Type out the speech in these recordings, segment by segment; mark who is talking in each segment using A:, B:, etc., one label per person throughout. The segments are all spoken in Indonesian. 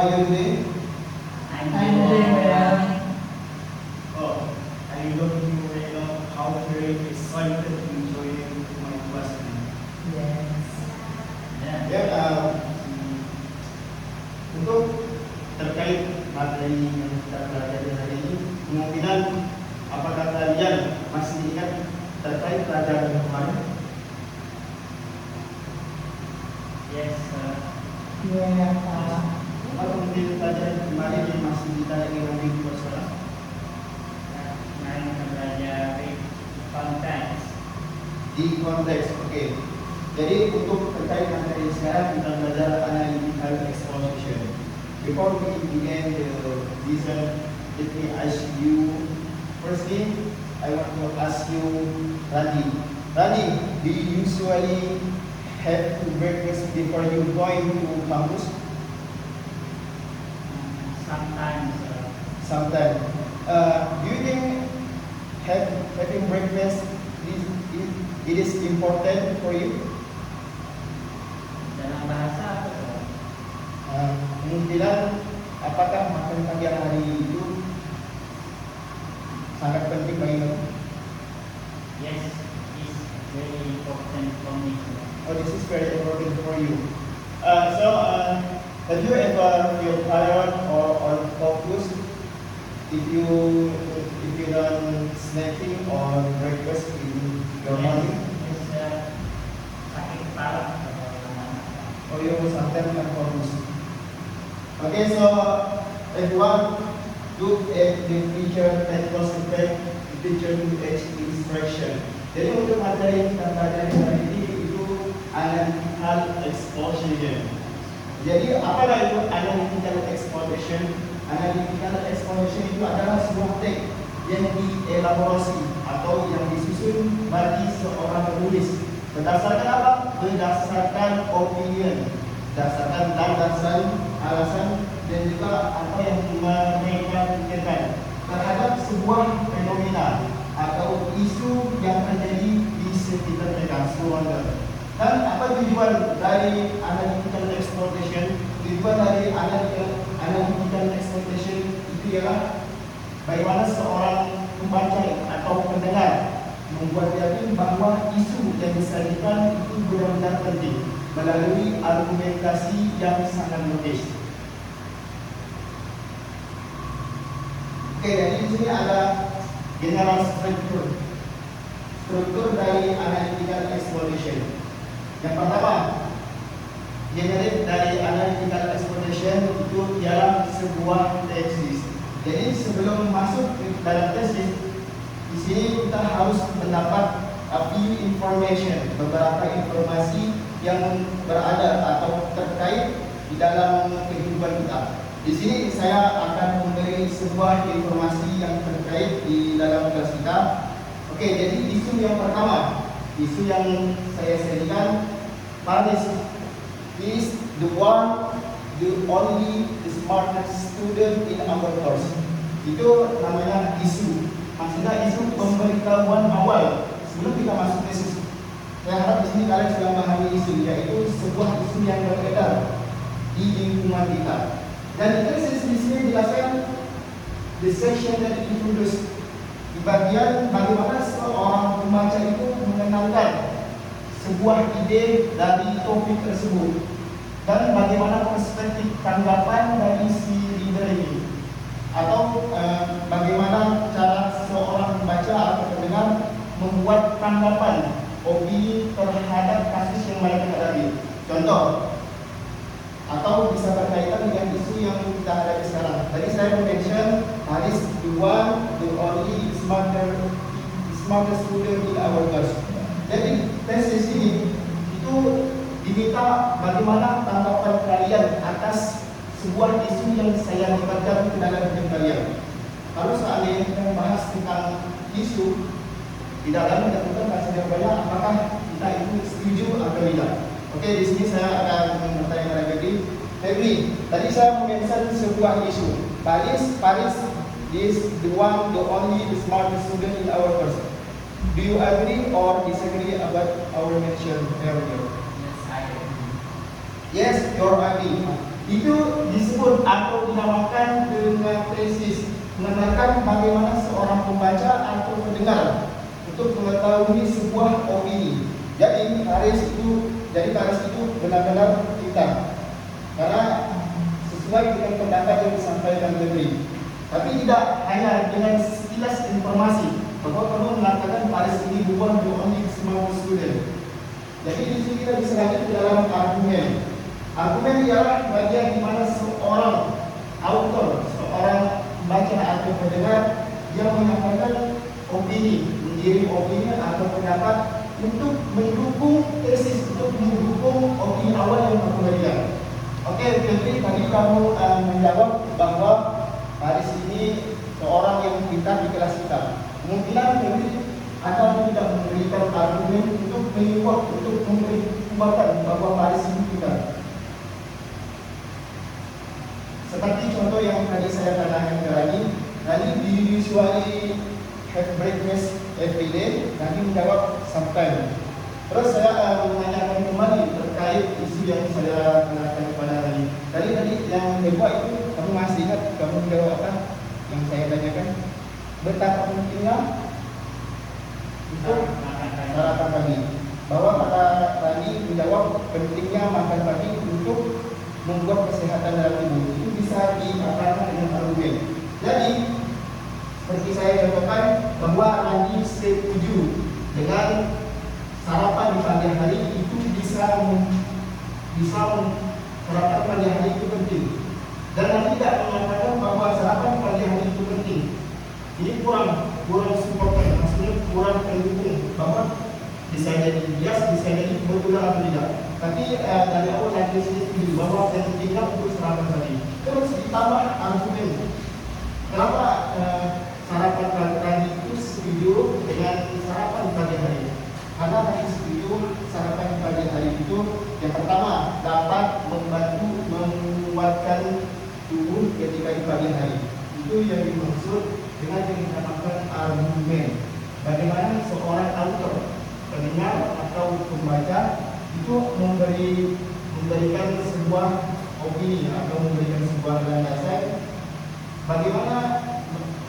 A: are you doing?
B: I'm doing well.
A: Oh, I looking how very excited enjoying my class.
B: Yes.
A: Ya, untuk terkait materi yang kita pelajari hari ini, kemungkinan apakah kalian masih ingat terkait pelajaran kemarin?
B: Yes, sir.
C: Yeah, Pak.
A: Apa mungkin pelajaran kemarin yang masih kita ingin di sekolah?
B: Kemarin kita belajar konteks.
A: Di konteks, oke. Jadi untuk terkait materi sekarang kita belajar analytical exposition. Before we begin the lesson, let me ask you. Firstly, I want to ask you, Rani. Rani, do you usually have to breakfast before you going to campus?
B: Sometimes,
A: Sometimes. Do you think having breakfast it is important for you?
B: dalam bahasa apa, sir?
A: Kemungkinan apakah makan pagi hari itu sangat penting bagi kamu?
B: Yes, it's very important for me, sir.
A: Oh, this is very important for you. Have you ever feel tired or focused if you don't snacking or breakfast in your morning?
B: Yes, sakit kepala.
A: Or you sometimes can focus? Okay, so everyone look at the feature and concentrate the feature to each instruction. Jadi untuk materi yang kita pelajari hari ini itu analytical exposition. Jadi apa itu analytical exposition? Analytical exposition itu adalah sebuah teks yang dielaborasi atau yang disusun bagi seorang penulis. Berdasarkan apa? Berdasarkan opinion, berdasarkan landasan, alasan, dan juga apa yang mereka pikirkan terhadap sebuah fenomena atau isu yang terjadi di sekitar mereka semua. Dan apa tujuan dari analytical exploitation? Tujuan dari analytical exploitation itu ialah bagaimana seorang pembaca atau pendengar membuat yakin bahwa isu yang disajikan itu benar-benar penting melalui argumentasi yang sangat logis. Oke, jadi di sini ada general struktur dari analytical exploitation. Yang pertama, generate dari analytical exploitation itu ialah sebuah tesis. Jadi sebelum masuk ke dalam tesis, di sini kita harus mendapat few information, beberapa informasi yang berada atau terkait di dalam kehidupan kita. Di sini saya akan memberi sebuah informasi yang terkait di dalam kelas kita. Oke, jadi isu yang pertama, isu yang saya sediakan, Paris is the one, the only, the smartest student in our course. Itu namanya isu. Maksudnya isu pemberitahuan awal sebelum kita masuk tesis. Saya harap di sini kalian sudah memahami isu, yaitu sebuah isu yang beredar di lingkungan kita. Dan tesis di sini dijelaskan the section that introduce, di bagian bagaimana seorang pembaca itu mengenalkan sebuah ide dari topik tersebut dan bagaimana perspektif tanggapan dari si reader ini, atau bagaimana cara seorang pembaca atau pendengar membuat tanggapan opini terhadap kasus yang mereka hadapi. Contoh, atau bisa berkaitan dengan isu yang kita hadapi sekarang. Tadi saya mention Haris the one, the only, smartest student in our class. Jadi tesis ini itu diminta bagaimana tanggapan kalian atas sebuah isu yang saya libatkan ke dalam hidup kalian. Kalau seandainya kita membahas tentang isu, di dalamnya tentukan kasih jawabannya apakah kita itu setuju atau tidak. Oke, di sini saya akan bertanya kepada Febri. Febri, tadi saya mention sebuah isu. Paris is the one, the only, the smartest student in our course. Do you agree or disagree about our mention earlier?
B: Yes, I agree.
A: Yes, you're agree. Itu disebut atau dinamakan dengan tesis, menerangkan bagaimana seorang pembaca atau pendengar untuk mengetahui sebuah opini. Jadi baris itu benar-benar pintar karena sesuai dengan pendapat yang disampaikan memberi. Tapi tidak hanya dengan sekilas informasi bahwa kamu mengatakan baris ini bukan the only small student. Jadi di sini kita bisa lanjut ke dalam argumen. Argumen ialah bagian di mana seorang autor, seorang pembaca atau pendengar yang menyampaikan opini, mengirim opini atau pendapat untuk mendukung tesis, untuk mendukung opini awal yang kamu berikan. Oke, jadi tadi kamu menjawab bahwa Haris ini seorang yang pintar di kelas kita. Kemungkinan akan tidak memberikan argumen untuk menyupport, untuk memberi kekuatan bahwa Haris ini pintar. Seperti contoh yang tadi saya tanyakan tadi di usually have breakfast every day, tadi menjawab sometimes. Terus saya menanyakan kembali terkait isu yang saya tanyakan kepada tadi yang kedua itu, kamu masih ingat kamu menjawab apa yang saya tanyakan? Betapa pentingnya untuk sarapan pagi. Bahwa kata tadi menjawab pentingnya makan pagi untuk membuat kesehatan dalam tubuh. Itu bisa dikatakan dengan argumen. Jadi seperti saya katakan bahwa Randi setuju dengan sarapan di pagi hari itu bisa sarapan pagi hari itu penting. Dan Randi tidak mengatakan bahwa sarapan pagi hari itu penting. Ini kurang supporter, maksudnya kurang pendukung bahwa bisa jadi bias, bisa jadi kebetulan atau tidak. Tapi dari awal Randi setuju bahwa pentingnya untuk sarapan tadi. Terus ditambah argumen. Kenapa sarapan pagi hari itu setuju dengan sarapan pagi hari? Karena Randi setuju sarapan pagi hari itu yang pertama dapat membantu menguatkan tubuh ketika di pagi hari. Itu yang dimaksud dengan yang dinamakan argumen. Bagaimana seorang autor, pendengar atau pembaca itu memberikan sebuah opini atau memberikan sebuah landasan bagaimana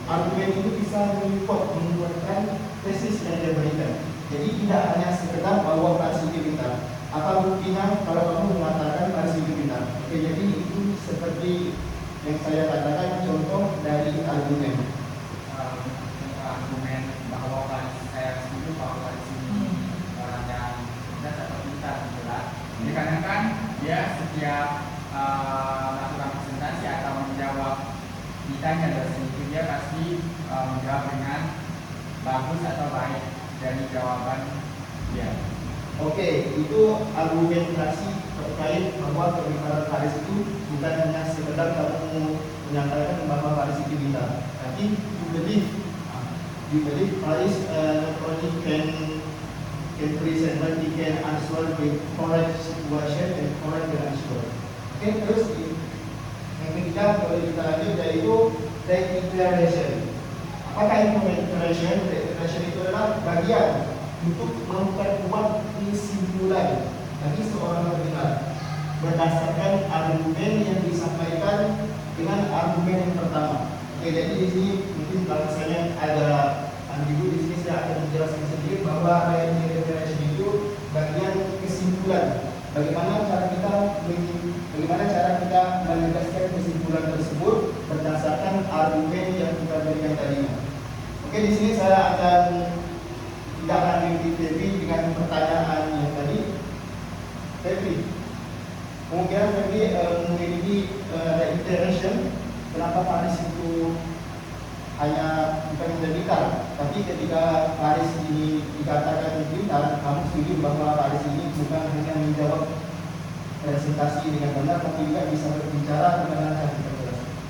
A: argumen itu bisa menguatkan tesis yang dia berikan. Jadi tidak hanya sekedar bahwa Haris itu pintar. Apa buktinya kalau kamu mengatakan Haris itu pintar? Oke, jadi itu seperti yang saya katakan contoh dari argumen.
D: Argumen bahwa saya setuju bahwa Haris ini orang yang cerdas atau pintar jelas. Jadi kadang kan dia setiap melakukan presentasi atau menjawab ditanya dosen itu dia pasti menjawab dengan bagus atau baik dari jawaban dia.
A: Oke, itu argumentasi terkait bahwa kepintaran Haris itu bukan hanya sekedar kamu menyatakan bahwa Haris itu pintar, tapi you believe Haris not only can present but he can answer with correct situation and correct the answer. Oke, terus yang ketiga kalau kita lanjut yaitu declaration. Apakah itu declaration? Declaration itu adalah bagian untuk memperkuat kesimpulan bagi seorang pendengar berdasarkan argumen yang disampaikan dengan argumen yang pertama. Oke, jadi di sini mungkin bahasanya ada ambigu. Di sini saya akan menjelaskan sedikit bahwa declaration itu bagian kesimpulan. Bagaimana cara kita menegaskan kesimpulan tersebut berdasarkan argumen yang kita berikan tadi. Oke, di sini saya akan tidak lanjut Febri dengan pertanyaan yang tadi. Febri, kemungkinan Febri memiliki declaration. Kenapa Haris itu hanya bukan pintar, tapi ketika Haris ini dikatakan pintar, kamu setuju bahwa Haris ini bukan hanya menjawab presentasi dengan benar, tapi juga bisa berbicara dengan lancar.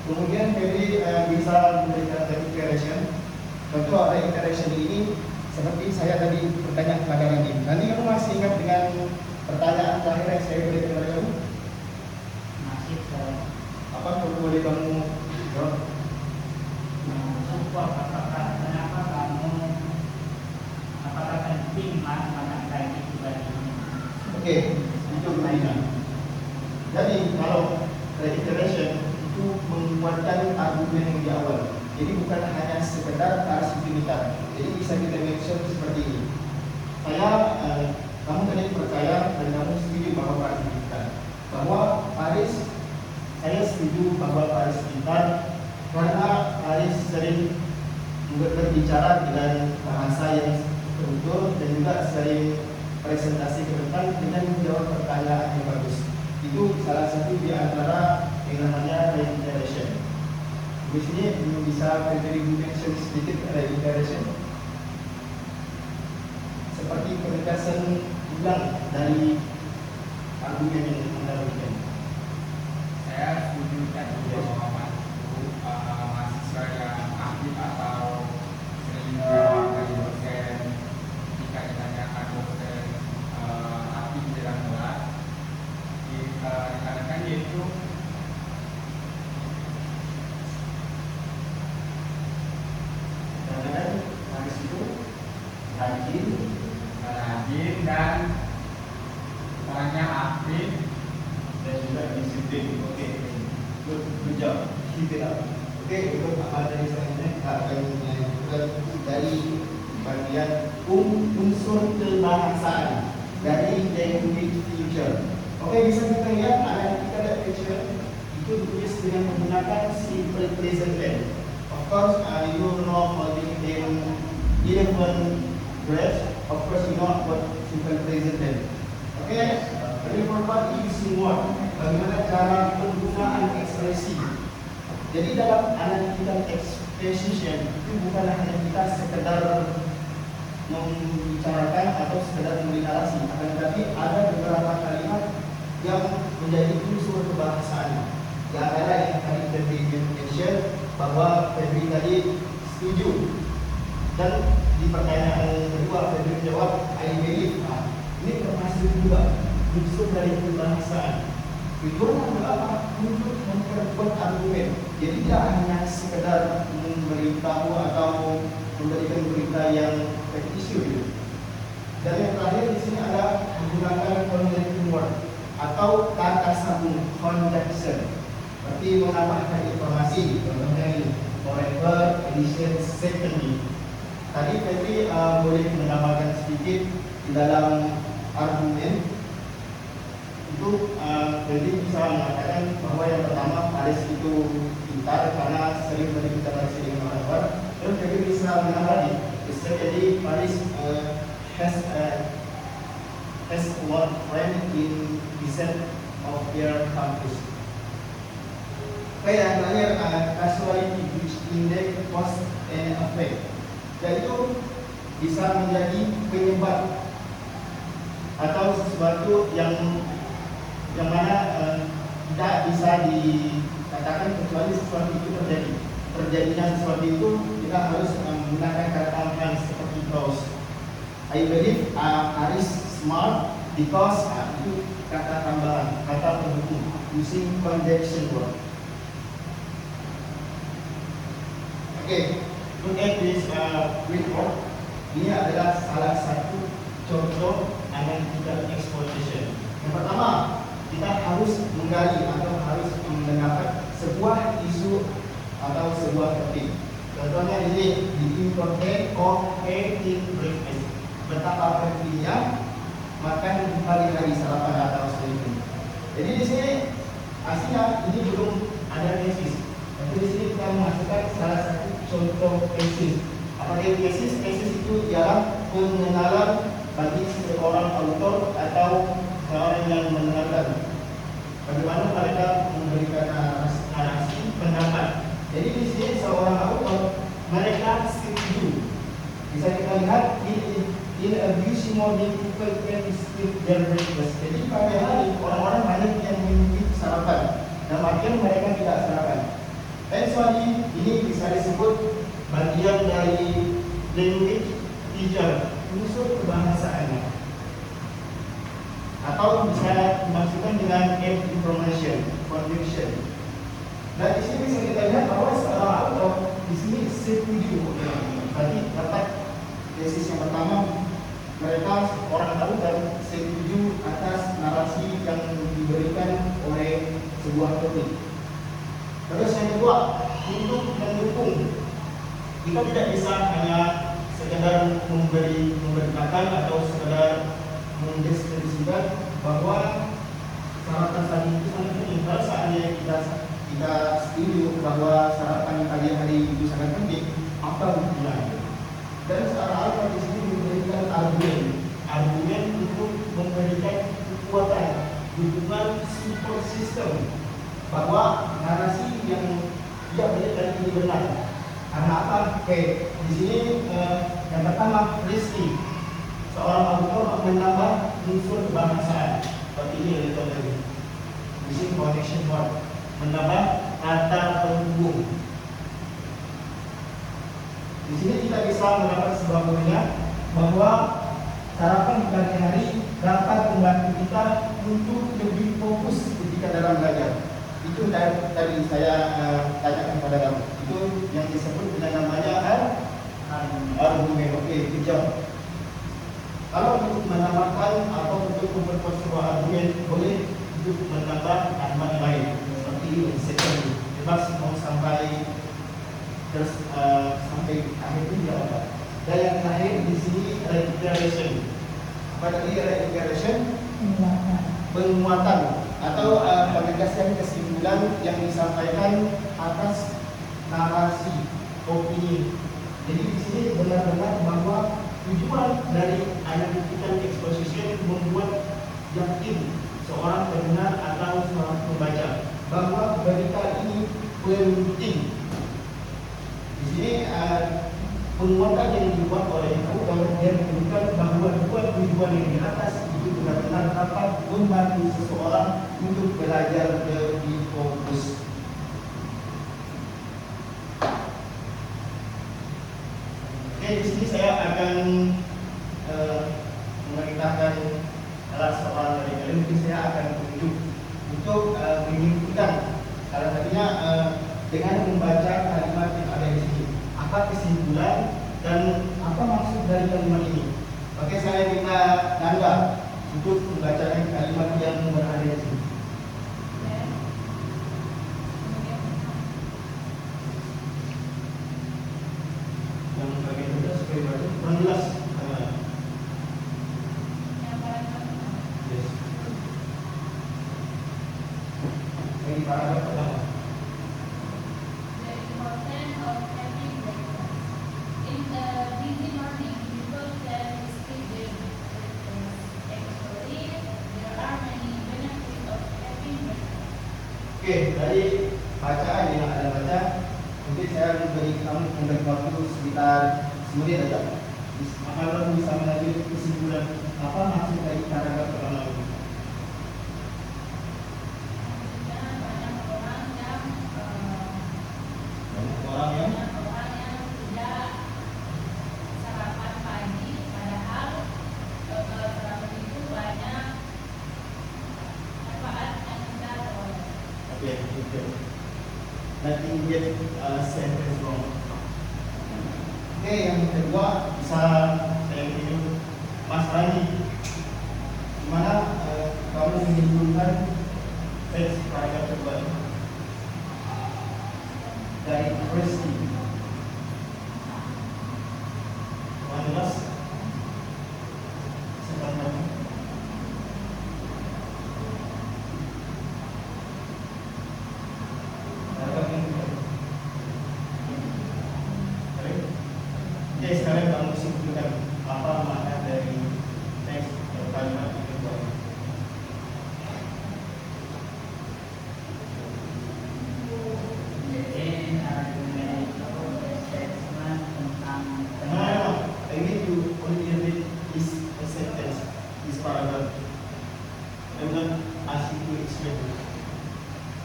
A: Kemudian Febri bisa memberikan declaration. Tentu declaration ini seperti saya tadi bertanya kepada Randi. Nanti kamu masih ingat dengan pertanyaan terakhir yang saya berikan kepada kamu?
B: Masih saya
A: Apa boleh kamu jawab?
B: support apakah penting makan kayak itu tadi?
A: Oke, itu begini. Jadi kalau reiteration itu menguatkan argumen yang di awal. Jadi bukan hanya sekedar arus utilitas. Jadi bisa kita mention seperti ini. Kamu tadi percaya dan kamu setuju bahwa Paris pintar. Bahwa saya setuju bahwa Paris pintar karena Paris sering berbicara dengan bahasa yang terukur dan juga sering presentasi ke depan dengan menjawab pertanyaan yang bagus. Itu salah satu di antara yang namanya reiteration. Di sini bisa mention sedikit reiteration. Seperti penegasan ulang dari argumen yang Anda berikan.
D: Saya setuju tadi bahwa mahasiswa yang aktif atau sering menjawab dari dosen jika ditanyakan dosen aktif di dalam kelas, dikarenakan yaitu
A: Paris itu rajin
D: dan orangnya aktif
A: dan juga disiplin. Oke, good job. Keep it up. Oke, untuk apa dari selanjutnya kita akan dari bagian unsur kebahasaan dari language feature. Oke, bisa kita lihat analytical feature itu ditulis dengan menggunakan simple present tense. Of course, you know holding in 11 grades. Of course, you know what simple present tense. Oke, report using word. Bagaimana cara penggunaan ekspresi. Jadi dalam analytical expression itu bukan hanya kita sekedar membicarakan atau sekedar memberi narasi, akan tetapi ada beberapa kalimat yang menjadi unsur kebahasaan. Di antara yang tadi Febri mention bahwa Febri tadi setuju, dan di pertanyaan kedua Febri menjawab I believe. Ini termasuk juga unsur dari kebahasaan. Tujuan adalah untuk memperkuat argumen. Jadi tidak hanya sekedar memberitahu atau memberikan berita yang isu itu. Dan yang terakhir di sini ada menggunakan conjunction word atau kata sambung conjunction. Berarti menambahkan informasi. Contohnya ini forever, edition, secondly. Tadi Febri boleh menambahkan sedikit di dalam argumen. Itu jadi bisa mengatakan bahwa yang pertama Paris itu pintar karena sering berinteraksi dengan orang luar. Terus jadi bisa menambah lagi. Jadi Paris has one friend in descent of their campus. Oke, yang terakhir casualty which index cause and effect. Yaitu bisa menjadi penyebab atau sesuatu yang mana tidak bisa dikatakan kecuali sesuatu itu terjadi. Terjadinya sesuatu itu kita harus menggunakan kata yang seperti cause. I believe Aris smart because itu kata tambahan, kata pendukung using conjunction word. Okay, look at this report. Ini adalah salah satu contoh analytical exploitation. Yang pertama, kita harus menggali atau harus mendengarkan sebuah isu atau sebuah topik. Contohnya ini di incorporate of in breakfast. Betapa pentingnya makan di pagi hari sarapan atau seperti. Jadi di sini aslinya ini belum ada tesis. Tapi di sini kita memasukkan salah satu contoh tesis. Apa itu tesis? Tesis itu ialah pengenalan bagi seorang autor atau seorang yang mendengarkan bagaimana mereka memberikan narasi pendapat. Jadi di sini seorang autor mereka setuju. Bisa kita lihat in abuse more people can skip their breakfast. Jadi pada hari orang-orang banyak yang mengikuti sarapan dan akhirnya mereka tidak sarapan. Actually ini bisa disebut bagian dari language feature, unsur kebahasaannya. Atau bisa dimaksudkan dengan information, conviction. Dan di sini bisa kita lihat bahwa seorang autor di sini setuju. Berarti dapat tesis yang pertama, mereka orang tahu dan setuju atas narasi yang diberikan oleh sebuah topik. Kita tidak bisa hanya sekedar memberi makan atau sekedar mendeskripsikan bahwa sarapan tadi itu sangat penting. Kalau seandainya kita setuju bahwa sarapan pagi hari itu sangat penting, apa buktinya? Dan secara Alfa di sini memberikan argumen untuk memberikan kekuatan, dukungan support system bahwa narasi yang dia berikan ini benar. Karena apa? Oke, di sini yang pertama Rizky, seorang autor menambah unsur kebangsaan. Seperti ini yang kita tadi. Di sini connection word, menambah kata penghubung. Di sini kita bisa mendapat sebuah pengingat bahwa sarapan di pagi hari dapat membantu kita untuk lebih fokus ketika dalam belajar. Itu tadi saya tanyakan pada kamu. Itu yang disebut dengan namanya argumen. Oke, good job. Kalau untuk menambahkan atau untuk memperkuat sebuah argumen, boleh untuk menambah kalimat lain seperti ini. Second, bebas mau sampai terus sampai akhir ini tidak apa. Dan yang terakhir di sini reiteration. Apa tadi reiteration? Penguatan atau penegasan kesimpulan yang disampaikan atas narasi opini. Jadi di sini benar-benar bahwa tujuan dari analytical exposition membuat yakin seorang pendengar atau seorang pembaca bahwa berita ini penting. Di sini penguatan yang dibuat oleh itu kemudian menunjukkan bahwa dua tujuan yang di atas itu benar-benar dapat membantu seseorang untuk belajar lebih fokus. Oke, di sini saya akan memerintahkan salah seorang dari kalian. Mungkin saya akan tunjuk untuk menyimpulkan. Salah satunya dengan membaca kalimat yang ada di sini. Apa kesimpulan dan apa maksud dari kalimat ini? Oke, saya minta Nanda untuk membacakan kalimat yang berada di sini. Yang bagian itu supaya baca kurang jelas. Yes. Ini paragraf pertama. Oke, dari bacaan yang ada baca, mungkin saya memberi kamu waktu sekitar 10 menit aja. Akan bisa mengambil kesimpulan apa maksud dari paragraf pertama ini. Banyak orang yang
E: tidak sarapan pagi, padahal kalau sarapan itu banyak manfaat yang kita peroleh.
A: oke, itu. Nothing yet sentence wrong. Oke, yang kedua bisa saya tunjuk Mas Rani, di mana kamu menyimpulkan teks paragraf kedua dari Presti. Jelas sebenarnya oke, sekarang kamu simpulkan apa makna dari teks kalimat yang kedua.
B: Jadi argumen itu statement tentang
A: I need to only read this sentence, this paragraph. I'm not asking you to explain it.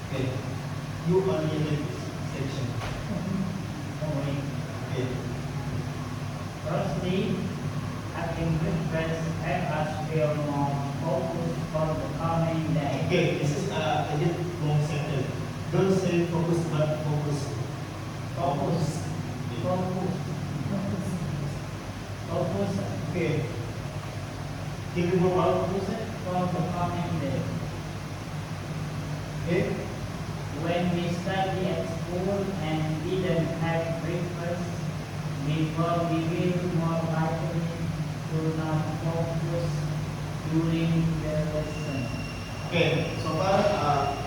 A: Okay, you only read this section.
B: only.
A: Okay.
B: Firstly, having breakfast help us feel more focused for the coming day.
A: Okay, this is a bit long sentence. Don't say focus, but focus.
B: Focus. Focus. Focus.
A: Okay. Can you go out?
B: Focus for the coming day.
A: Okay.
B: When we study at school and didn't have breakfast, will be more likely to not focus during the lesson.
A: Oke, so far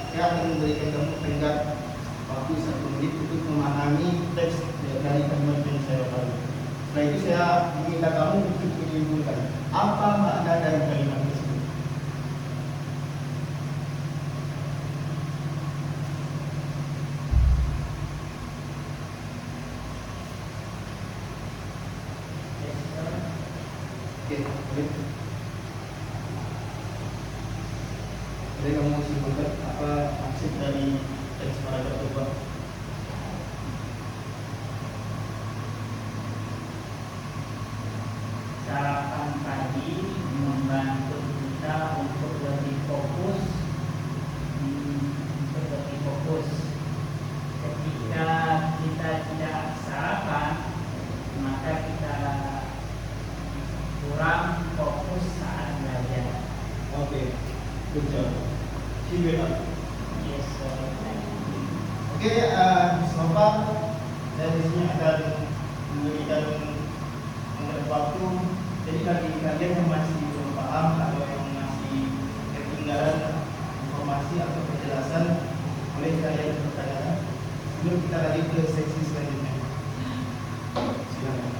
A: saya akan memberikan kamu tenggat waktu 1 menit untuk memahami teks dari kalimat yang saya baru. Setelah itu saya meminta kamu untuk menyimpulkan apa makna dari kalimat tersebut.
B: Yes, sir.
A: Oke, boleh. Jadi kamu simpulkan apa maksud dari teks paragraf kedua.
B: Sarapan pagi membantu kita untuk lebih fokus, Ketika kita tidak sarapan, maka kita kurang fokus saat belajar.
A: Oke, good job. Keep it up.
B: Yes, sir.
A: Oke, so far saya di sini akan memberikan waktu. Jadi bagi kalian yang masih belum paham atau yang masih ketinggalan informasi atau penjelasan, boleh kalian bertanya sebelum kita lanjut ke seksi selanjutnya. Silakan.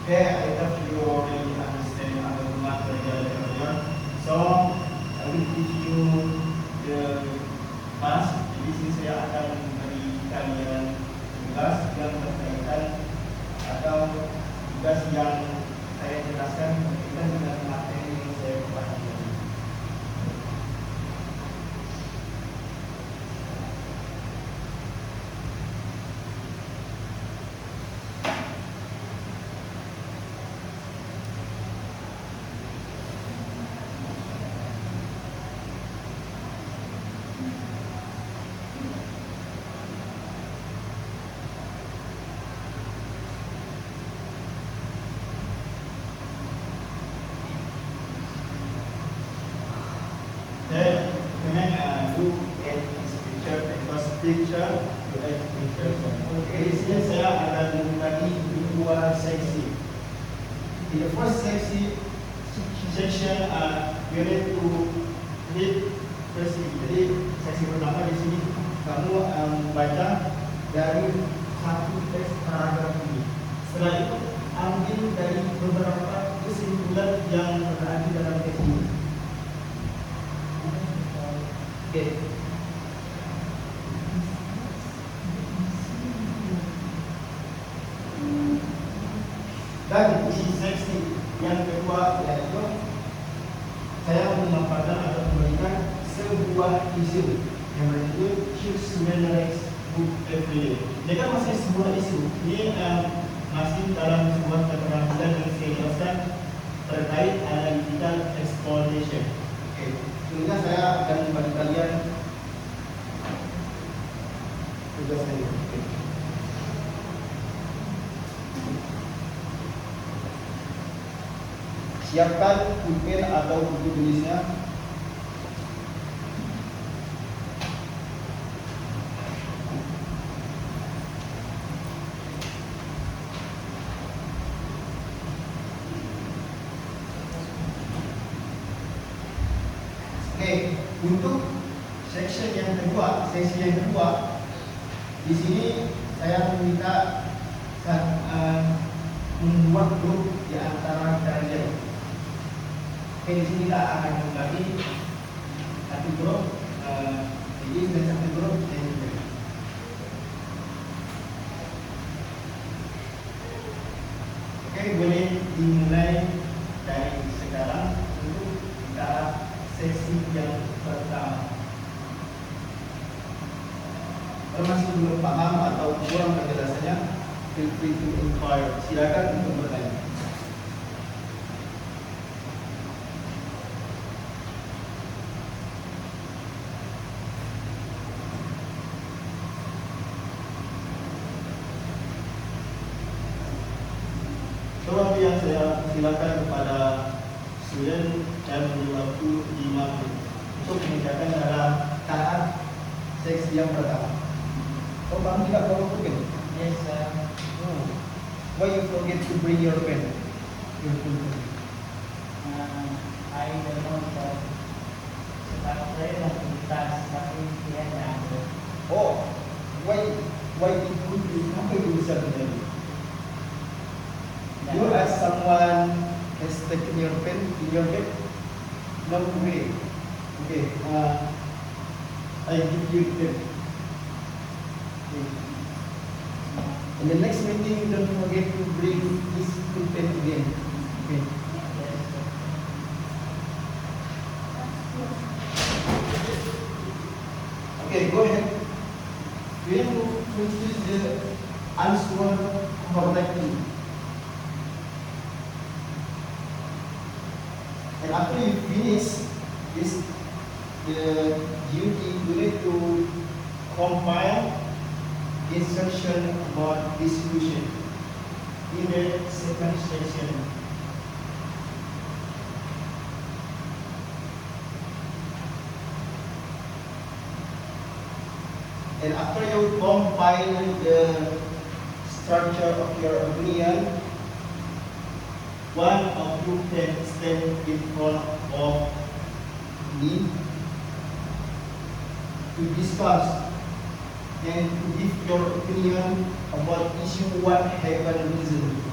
A: Okay, I hope you already understand our material earlier. So, I will give you the task. Jadi sini saya akan memberi kalian tugas yang berkaitan atau tugas yang saya jelaskan berkaitan dengan materi yang saya bahas tadi. Then, do add this picture because picture to add picture. Okay, di sini saya akan membagi dua seksi. In the first section, you need to read first. Jadi seksi pertama di sini kamu membaca dari satu teks paragraf ini. Setelah itu ambil dari beberapa kesimpulan yang berada dalam teks ini. Okay. Dan di seksi yang kedua yaitu saya memaparkan atau memberikan sebuah isu yang berjudul Choose Next Book Every Day. Ini kan masih sebuah isu. Ini masih dalam sebuah keterampilan yang saya jelaskan terkait analytical exploitation. Oke. Sehingga saya akan membagi kalian tugas ini. Siapkan pulpen atau buku tulisnya. Oke, untuk section yang kedua, sesi yang kedua, di sini saya meminta membuat grup di antara kalian. Oke, di sini kita akan membagi satu grup, jadi dengan satu grup yang berbeda. Oke, boleh dimulai dari sekarang untuk kita sesi yang pertama. Kalau masih belum paham atau kurang penjelasannya, feel free to inquire. Silakan untuk bertanya. persilakan kepada student dan beri waktu 5 menit untuk mengerjakan dalam tahap seksi yang pertama. Oh, kamu tidak bawa pen?
B: Yes, sir.
A: Oh. Why you forget to bring your pen? Your full pen.
B: I don't know, sir. Sebab saya mau tuntas, tapi dia tak ada.
A: Oh, why did you kenapa you bisa begini? You ask someone has taken your pen in your bag? No way. Okay, I give you the pen. Okay. In the next meeting, don't forget to bring this full pen again. Okay.
B: Yes, sir.
A: Okay, go ahead. We have to finish the answer correctly. And after you finish this duty, you need to compile instruction about distribution in the second section. And after you compile the structure of your opinion, one of you can stand in front of me to discuss and to give your opinion about issue what happened recently.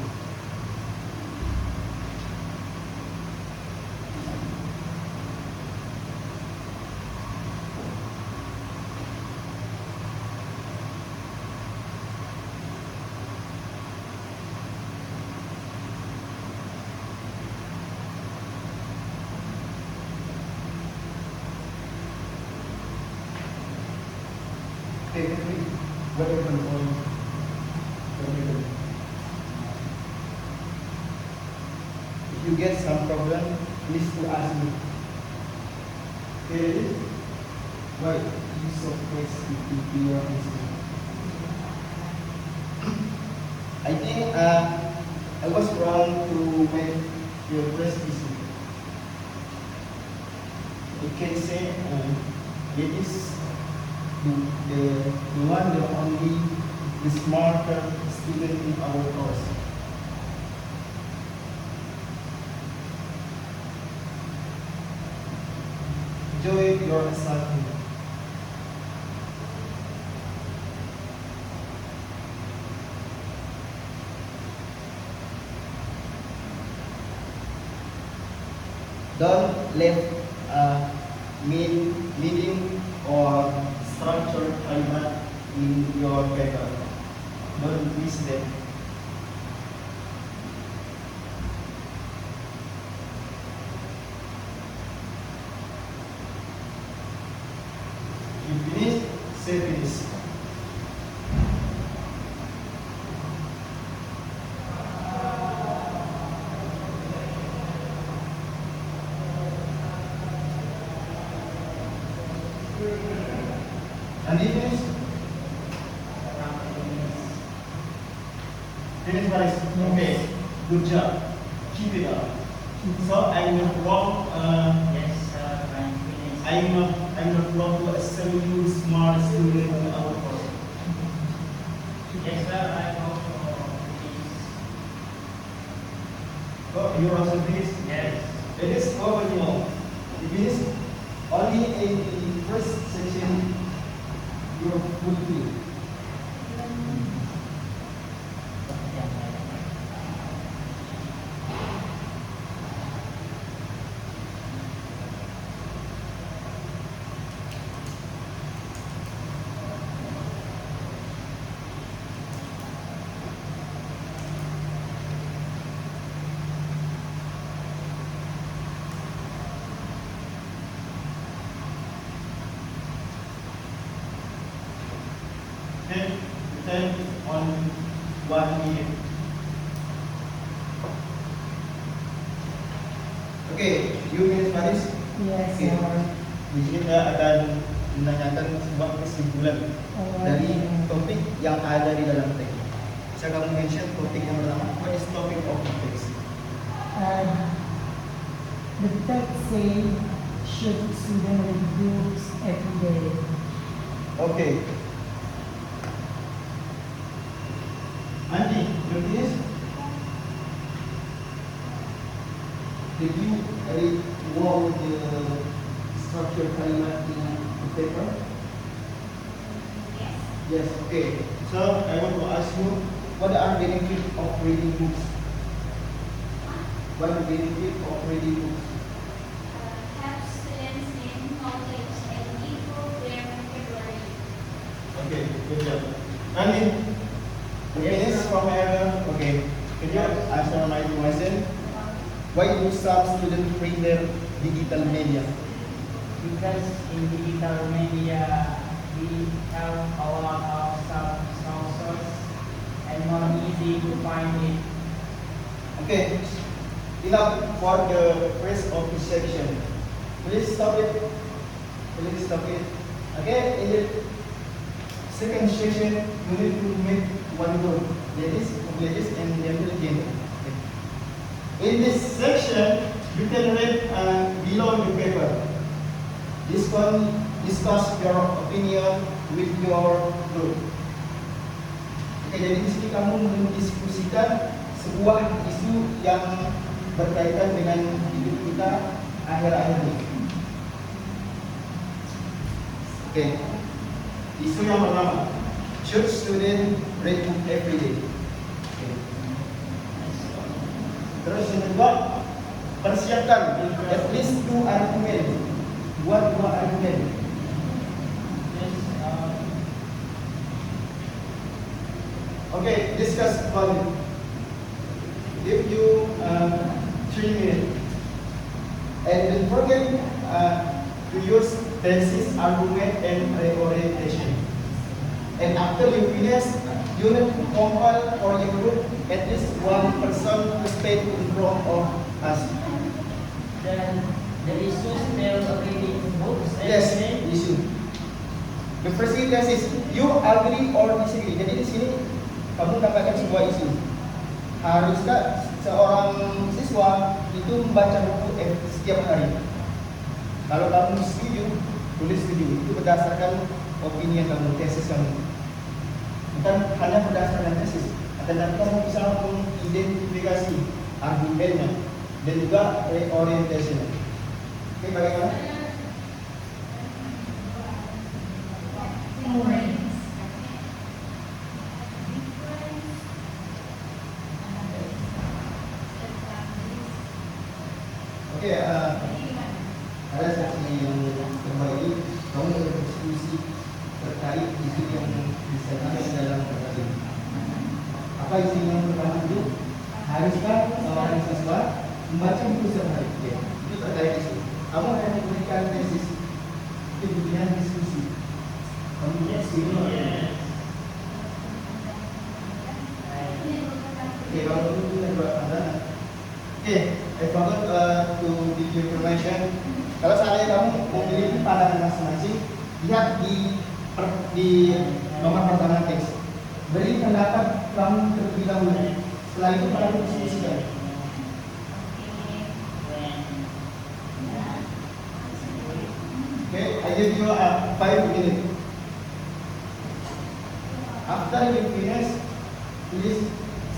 A: Okay, what happened on the middle? If you get some problem, please to ask me. Okay, why you so fast to your answer? I think I was wrong to make your first issue. You can say it is the one, the only, the smarter student in our course. Enjoy your assignment. Don't let meaning or structured kalimat in your paper. Don't miss them. You finish, say finish. And you finish? Finish, guys. Okay. Good job. Keep it up. So I'm not wrong.
B: Yes, sir. I'm finished.
A: I'm not wrong to assume you smart student in our course.
B: Yes, sir. I'm also finished.
A: Oh, you also finish?
B: Yes.
A: It is over, you know. It is only in the first section you will be. Then on 1 minute. Okay, you finish Faris?
C: Yes,
A: Okay.
C: sir.
A: Di sini kita akan menanyakan sebuah kesimpulan dari topik yang ada di dalam teks. Bisa kamu mention topik yang pertama? What is topic of the text?
C: the text say should student read books every day.
A: Okay. Andi, you finish? Did you read all the structure kalimat in the paper?
E: Yes.
A: Yes. Okay. So I want to ask you, what are the benefits of reading books? What are the benefits of reading books?
E: Help students gain knowledge and improve their vocabulary.
A: Okay, good job. Andi, you finish from here? Okay. Can you answer my question? Why do some students read their digital media?
B: Because in digital media, we have a lot of sources and more easy to find it.
A: Okay, enough for the rest of this section. Please stop it. Please stop it. Okay, in the second section, you need to make one group. Ladies and gentlemen. In this section, you can read below the paper. Discuss your opinion with your group. Oke, jadi di sini kamu mendiskusikan sebuah isu yang berkaitan dengan hidup kita akhir-akhir ini. Oke, isu yang pertama, should student read book every day? Oke. Terus yang kedua, persiapkan at least 2 argumen. Buat 2 argumen.
B: Yes,
A: Okay, discuss about it. Give you 3 minutes. And don't forget to use basis, argument, and reorientation. And after you finish, you need to compile for your group at least 1 person to stay in front of us.
B: then the issues still reading books
A: Yes,
B: every day.
A: issue. The first test is you agree or disagree. Jadi di sini kamu katakan sebuah isu. Haruskah seorang siswa itu membaca buku setiap hari? Kalau kamu setuju, tulis setuju. Itu berdasarkan opini yang kamu, tesis kamu. Bukan hanya berdasarkan tesis. Akan tetapi kamu bisa mengidentifikasi argumennya dan juga reorientasinya. Oke, bagaimana? Oke, ada saksi yang kembali kamu berdiskusi terkait isu yang disampaikan dalam perkara ini. Apa isu yang pertama itu? Haruskah seorang siswa membaca buku setiap hari? Ya, itu terkait isu. Kamu akan memberikan tesis, itu kemudian diskusi. Kamu diskusi. Oke, kalau itu ada. Oke, I forgot to give you information. Kalau seandainya kamu memiliki pandangan masing-masing, lihat di nomor pertama teks. Beri pendapat kamu terlebih dahulu. Setelah itu baru diskusikan. Okay, I give you 5 minutes. After you finish, please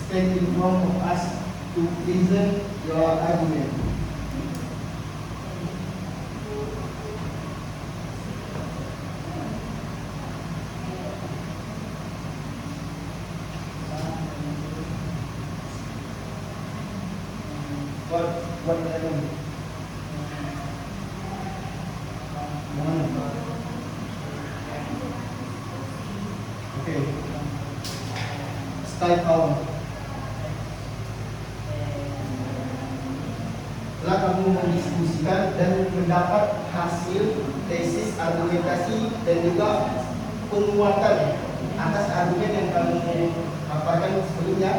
A: stand in front of us to present your argument. What argument? Okay. Style count. Setelah kamu mendiskusikan dan mendapat hasil tesis, argumentasi, dan juga penguatan atas argumen yang kamu paparkan sebelumnya,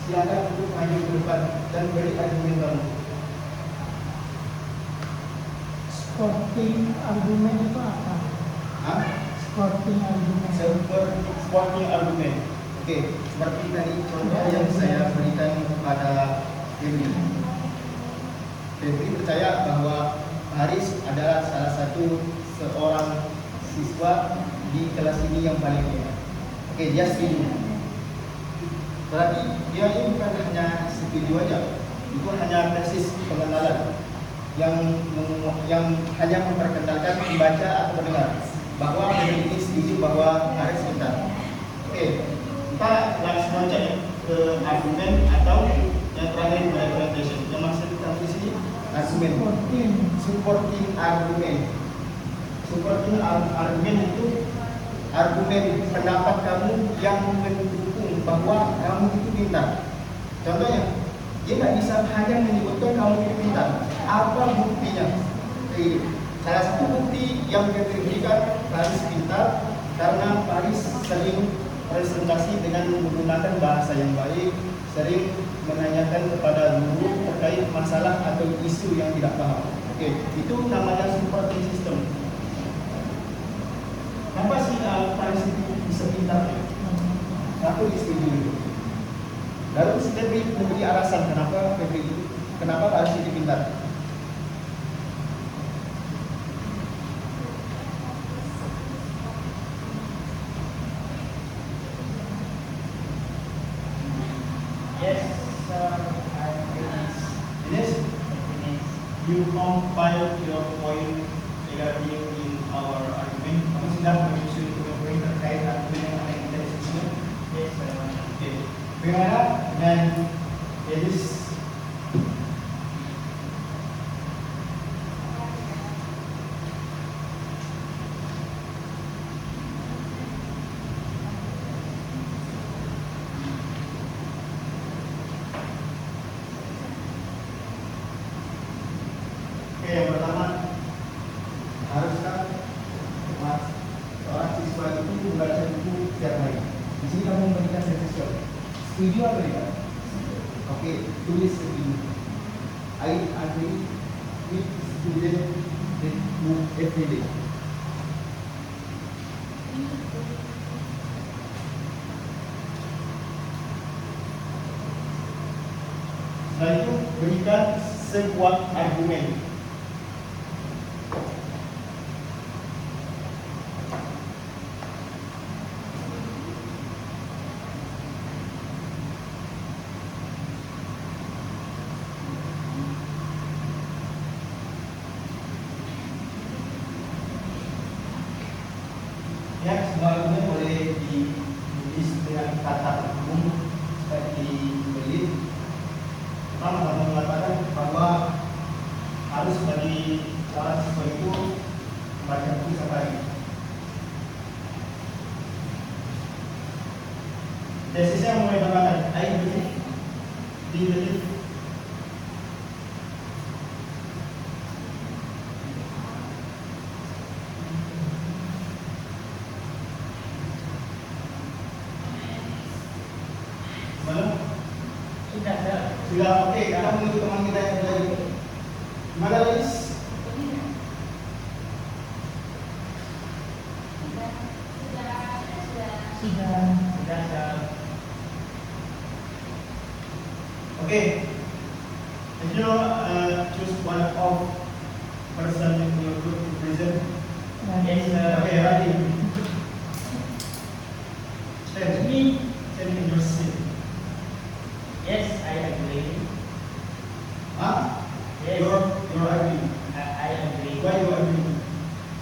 A: silakan untuk maju ke depan dan beri argumen kamu.
C: Supporting argumen itu apa?
A: Hah?
C: Supporting argumen.
A: Supporting argument. Oke, seperti tadi contoh yang saya berikan kepada Febri. Febri percaya bahwa Haris adalah salah satu seorang siswa di kelas ini yang paling hebat. Oke, dia setuju. Berarti dia ini bukan hanya setuju aja, itu hanya tesis pengenalan yang hanya memperkenalkan membaca atau mendengar bahwa Febri ini setuju bahwa Haris pintar. Oke, kita langsung aja ya ke argumen atau yang terakhir argumentation. Yang maksud kita di sini argumen. Supporting argument. Supporting argument itu argumen pendapat kamu yang mendukung bahwa kamu itu pintar. Contohnya, dia nggak bisa hanya menyebutkan kamu itu pintar. Apa buktinya? Salah satu bukti yang diberikan Haris pintar karena Haris sering presentasi dengan menggunakan bahasa yang baik, sering menanyakan kepada guru terkait masalah atau isu yang tidak paham. Oke, itu namanya supporting system. Kenapa sih Haris itu bisa pintar? Aku disetujui. Lalu Febri memberi alasan kenapa Haris itu pintar.
B: Yes, sir, I'm finished.
A: Yes,
B: Finished.
A: you compile your point regarding in our argument. Kamu sudah menyusun poin terkait argumen yang akan kita diskusikan.
B: Yes, sir.
A: Oke, bagaimana dengan Elis? Oke, yang pertama, haruskah seorang siswa itu membaca buku setiap hari? Di sini kamu memberikan suggestion. Setuju atau tidak? Oke, tulis setuju. I agree with student read book every day. Setelah itu berikan sebuah argumen. Ya, semua argumen boleh ditulis dengan kata umum seperti berikut. Pertama, kamu mengatakan bahwa harus bagi seorang siswa itu membaca buku setiap hari. Tesisnya mulai mengatakan, I believe, do you believe? Mana?
B: Sudah, sir.
A: Sudah, oke, kita menunggu teman kita yang lagi. Mana Lis?
B: Sudah, sir.
A: Oke. If you choose one of person in your group to present.
B: Yes, sir.
A: Okay, ready. Stand.
B: Me?
A: Stand in your seat.
B: Yes, I agree.
A: Huh?
B: Yes,
A: You're agree.
B: I agree.
A: Why you agree?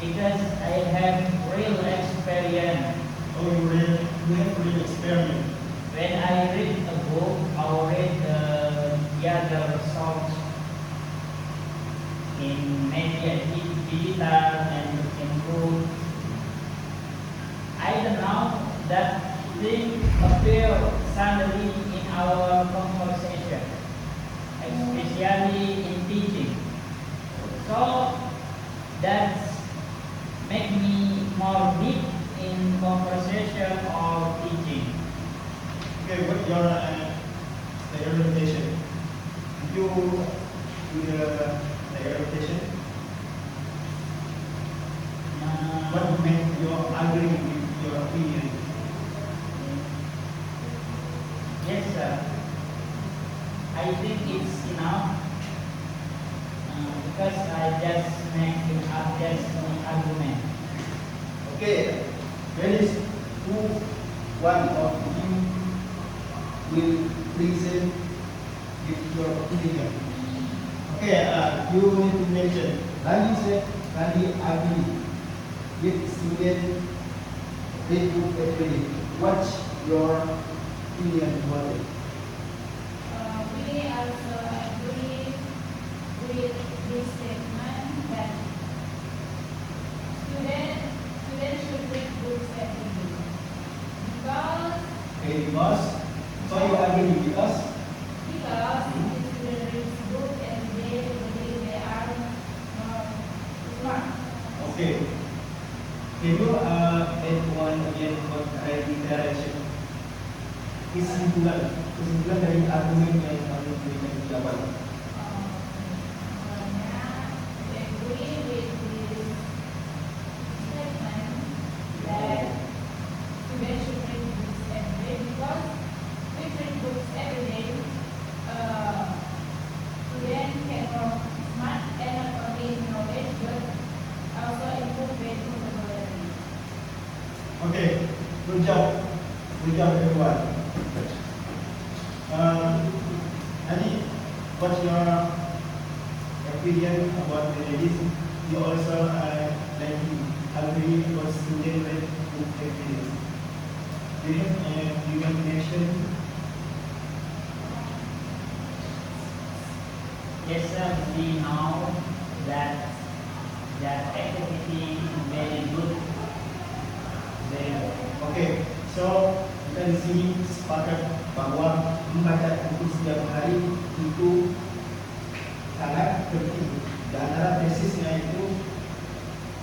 B: Because I have real experience.
A: Oh, you have real experience.
B: When I read a book or read the other songs in media, digital and in book, I don't know that thing appear suddenly in our conversation, especially in teaching. So that make me more deep in conversation or teaching.
A: Okay, what your orientation? If you do the orientation, what make you agree with your opinion?
B: Yes, sir. I think it's enough. Because I just making up just an argument.
A: Okay, there is one of you will present with your opinion. Okay, you need to mention. Rani said, Rani agree with student read book every day. What's your opinion about it?
E: We also agree with this statement that students should read books every day. Because
A: Okay, because so you agree with us?
E: if student reads book every day, they are more smart.
A: Okay. Can you add one again about writing direction? Kesimpulan dari argumen yang kami berikan di awal.
E: We agree with this statement that students should read books every day because we read books every day. Students can grow smart and not only in knowledge but also improve their vocabulary.
A: Okay, good job everyone. Adi, what's your opinion about the ladies? You also like to agree about student read book every day. You can mention.
B: Yes, sir, we know that activity is very good. Very good.
A: Oke, so kita di sini sepakat bahwa membaca buku setiap hari itu sangat penting. Dan antara tesisnya itu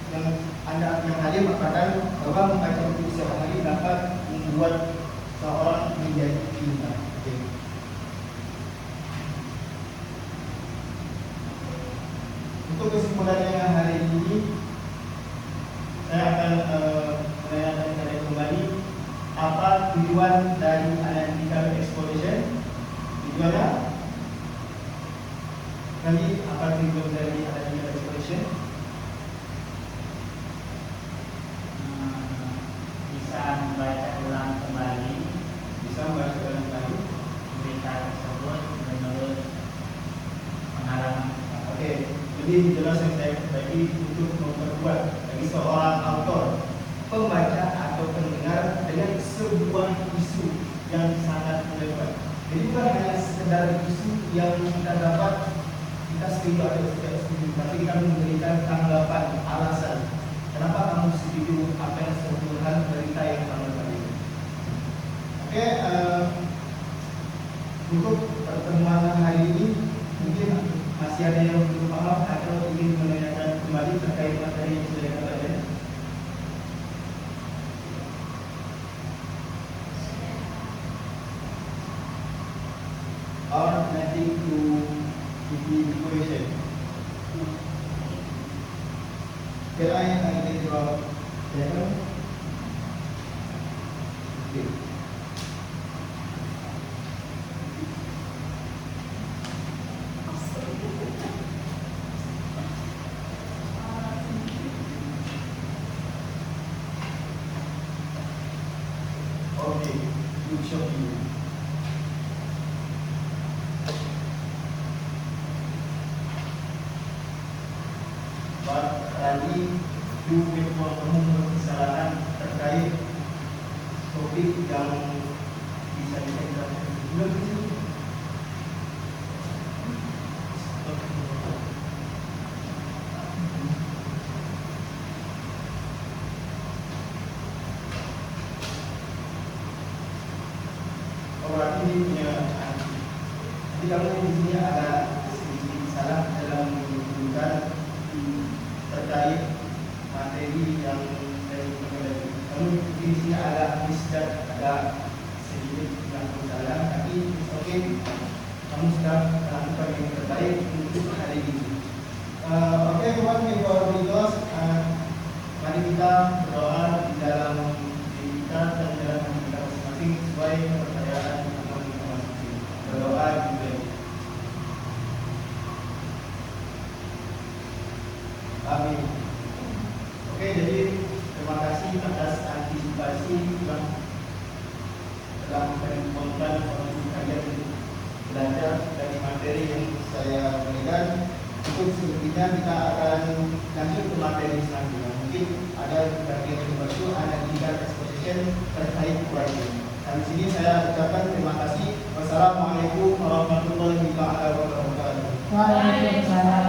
A: yang hadir mengatakan bahwa membaca buku setiap hari dapat membuat seorang menjadi pintar. Oke. Untuk kesimpulannya yang hari ini, saya akan menanyakan kalian kembali apa tujuan dari analytical exploration. Tujuannya kali apa tujuan dari analytical exploration?
B: Bisa membaca ulang kembali
A: Bisa membaca ulang kembali.
B: berita tersebut menurut pengalaman.
A: Oke, lebih jelas yang saya bagi untuk memperkuat bagi seorang autor, pembaca atau pendengar dengan sebuah isu yang sangat relevan. Jadi bukan hanya sekedar isu yang kita dapat kita setuju atau tidak setuju, tapi kita memberikan tanggapan, alasan kenapa kamu setuju apa yang sebuah berita yang kamu dapat. Oke, untuk pertemuan hari ini mungkin masih ada yang belum paham atau ingin menanyakan kembali terkait materi yang sudah dikatakan. Or nothing to give the question. Can I take your letter? Okay. Okay, good show you. Pak Rani, kamu kesalahan terkait topik yang bisa ditekan. Belum sih? Orang ini punya jadi kamu di sini ada sedikit salah dalam menunjukkan terkait materi yang saya sebutkan. Kamu di sini ada misdat, ada sedikit yang salah, tapi oke, kamu sudah melakukan yang terbaik untuk hari ini. Oke, teman berikut, mari kita berdoa di dalam diri kita dan dalam hati kita masing-masing sesuai kepercayaan agama kita masing-masing. Berdoa juga. kasih atas antisipasi dalam mengumpulkan kajian belajar dari materi yang saya berikan. Untuk selanjutnya kita akan lanjut ke materi selanjutnya. Mungkin ada bagian tertentu ada tinggal exposition terkait writing. Dan di sini saya ucapkan terima kasih. Wassalamualaikum warahmatullahi wabarakatuh.
C: Waalaikumsalam.